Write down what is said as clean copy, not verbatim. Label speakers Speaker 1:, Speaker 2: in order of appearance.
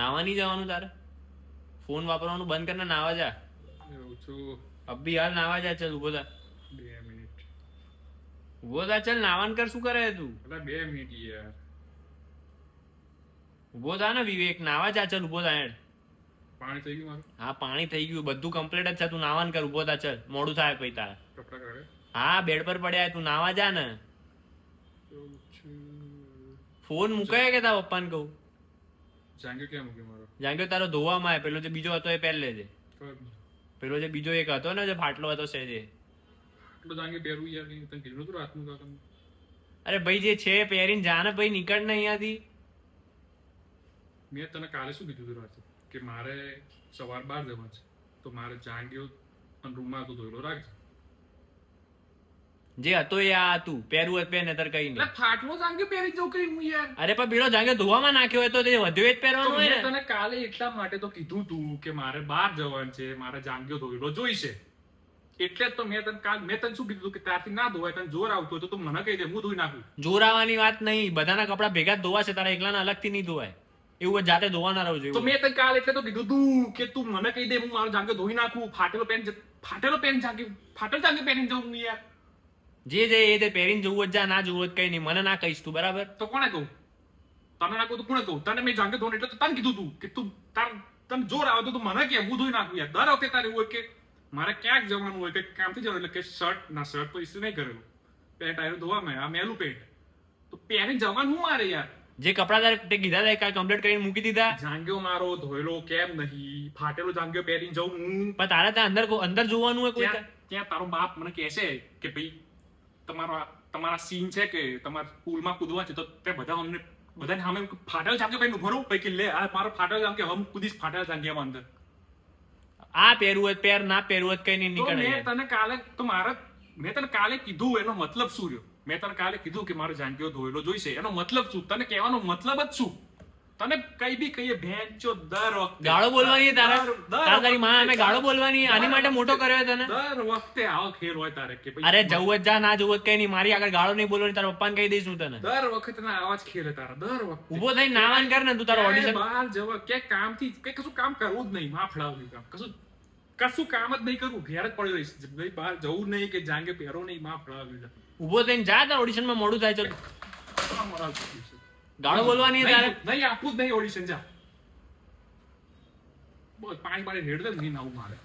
Speaker 1: નાવા નહીં જવાનું તારે? ફોન વાપરવાનું બંધ કરીને નાવા જા.
Speaker 2: એવું છું.
Speaker 1: અભી હાલ નાવા જા. ચલ ઉભો થા.
Speaker 2: 2 મિનિટ.
Speaker 1: ઉભો થા. ચલ નાવાન કર. શું કરે તું?
Speaker 2: એટલે 2 મિનિટ યાર.
Speaker 1: ઉભો થા ને વિવેક. નાવા જા. ચલ ઉભો થા. હેડ.
Speaker 2: પાણી થઈ ગયું મારું?
Speaker 1: હા પાણી થઈ ગયું. બધું કમ્પ્લીટ જ છે. તું નાવાન કર. ઉભો થા. ચલ મોડું થાય પછી તારે.
Speaker 2: કપડા કાઢે?
Speaker 1: હા બેડ પર પડ્યા. તું નાવા જા ને.
Speaker 2: એવું છું.
Speaker 1: ફોન મુકાય કે તારા પપ્પાને કહું?
Speaker 2: જાંગ્યો ક્યાં મૂક્યો મારો?
Speaker 1: જાંગ્યો તારો ધોવામાં આવે. પેલો જે બીજો હતો એ પહેર લેજે. પેલો જે બીજો એક હતો ને જે ફાટલો હતો છે જે.
Speaker 2: આટલો જાંગ્યો પહેરવું યાર નહીં. તને કીધું નતું રાતનું કાકા?
Speaker 1: અરે ભાઈ જે છે પહેરીને જા ને ભાઈ. નીકળ ને અહીંયાથી.
Speaker 2: મેં તને કાલે શું કીધું હતું રાતે? કે મારે સવાર 12 જવાનું છે તો મારે જાંગ્યો અને રૂમમાં તો ધોયેલો રાખજે.
Speaker 1: જે હતો એ આ હતું. પહેરવું હોય પહેર નતર કઈ
Speaker 2: એટલે
Speaker 1: નહીં.
Speaker 2: ફાટલો જાંગ્યો પહેરી જવું કઈ હું યાર?
Speaker 1: અરે પણ પેલો જાંગ્યો ધોવામાં નાખ્યો હોય તો તે વધ્યો એ જ
Speaker 2: તો
Speaker 1: પહેરવાનું હોય
Speaker 2: મેં
Speaker 1: ને.
Speaker 2: તને કાલે એટલા માટે તો કીધું તું કે મારે બહાર જવાનું છે, મારે જાંગ્યો ધોયેલો જોઈશે. એટલે જ તો મેં તને શું કીધું કે ત્યારથી ના ધોવાય. તને જોર આવતું હોય તો તું મને કહી દે, હું ધોઈ નાખું.
Speaker 1: જોર આવવાની વાત નહીં. બધાના કપડા ભેગા જ ધોવાશે. તારા એકલાના અલગથી નહીં ધોવાય. એવું હોય જાતે ધોવાના રહો
Speaker 2: તો
Speaker 1: જોઈએ.
Speaker 2: મેં તને કાલે એટલે તો કીધું તું કે તું મને કહી દે, હું મારો જાંગ્યો ધોઈ નાખું. ફાટેલો પેન્ટ જાંગ્યો પહેરીને જવું હું યાર.
Speaker 1: જે એ તે પહેરીને જવું જ જા. ના જવું જ કઈ નહીં. મને ના કહીશ તું બરાબર.
Speaker 2: તો કોને કહું? તને ના કહું તો કોને કહું? તને મેં જાંગ્યો ધોને એટલે તો તને કીધું તું કે તું તને જોર આવે તો તું મને કે હું ધોઈ નાખું યાર. દર વખતે તારે એવું હોય કે મારે ક્યાંક જવાનું હોય કે કામથી જવાનું એટલે કે શર્ટ તો ઇસ્ત્રી નહીં કરેલું, પેન્ટ આવ્યું ધોવામાં, આ મેલું પેન્ટ તો પહેરીને જવાનું હું મારે યાર.
Speaker 1: જે કપડા તારે તે કીધા હતા કાલ કમ્પ્લીટ કરીને મૂકી દીધા.
Speaker 2: જાંગ્યો મારો ધોયેલો કેમ નહીં? ફાટેલો જાંગ્યો પહેરીને જવું હું?
Speaker 1: પણ તારે ત્યાં અંદર જોવાનું હોય કોઈ.
Speaker 2: ત્યાં તારો બાપ મને કહેશે કે ભાઈ તમારા સીન છે કે તમારા પુલમાં કૂદવા છે તો તે બધાને સામે ફાટેલો જાંગ્યો પહેરીને ઉભો રહું. પછી લે આ મારો ફાટેલો જાંગ્યો, હમ કૂદીશ ફાટેલા જાંગ્યામાં અંદર.
Speaker 1: આ પહેરવું હોય પહેર, ના પહેરવું હોય કઈ નહીં.
Speaker 2: તો
Speaker 1: નીકળે.
Speaker 2: મેં તને કાલે કીધું એનો મતલબ શું રહ્યો? મેં તને કાલે કીધું કે મારો જાંગ્યો ધોયેલો જોઈશે. એનો મતલબ શું? તને કહેવાનો મતલબ જ શું? તને કઈ બી કહીએ ભેંચો દર વખતે
Speaker 1: ગાળો બોલવાની તારી માં અમે ગાળો બોલવાની. આની માટે મોટો કર્યો તને.
Speaker 2: દર વખતે આવો ખેલ હોય તારે કે ભાઈ
Speaker 1: અરે જવું જ જા, ના જવું જ કઈ નહીં. મારી આગળ ગાળો નહીં બોલવાની. તારા પપ્પાને કહી દઈશું તને.
Speaker 2: દર વખતે ના આવા જ ખેલ તારા. દર વખતે
Speaker 1: ઉભો થઈને નાવાન કર ને તું. તારો ઓડિશન
Speaker 2: બહાર જવા કે કામથી કઈ કશું કામ કરવું જ નહીં. માફડાવનું કામ કશું કામ જ નહીં કરવું. ઘેર જ પડ્યો રહીશ. ભાઈ બહાર જવું નહીં કે જાંગે પહેરો નહીં. માફડાવનું
Speaker 1: ઉભો થઈને જા. તારા ઓડિશન માં મોડું થાય. ચાલ ગાળો બોલવાની તારે
Speaker 2: નહીં આપવું જ નહીં ઓડિશન. જા બસ પાણી રેડ દે નહીં આવું મારે.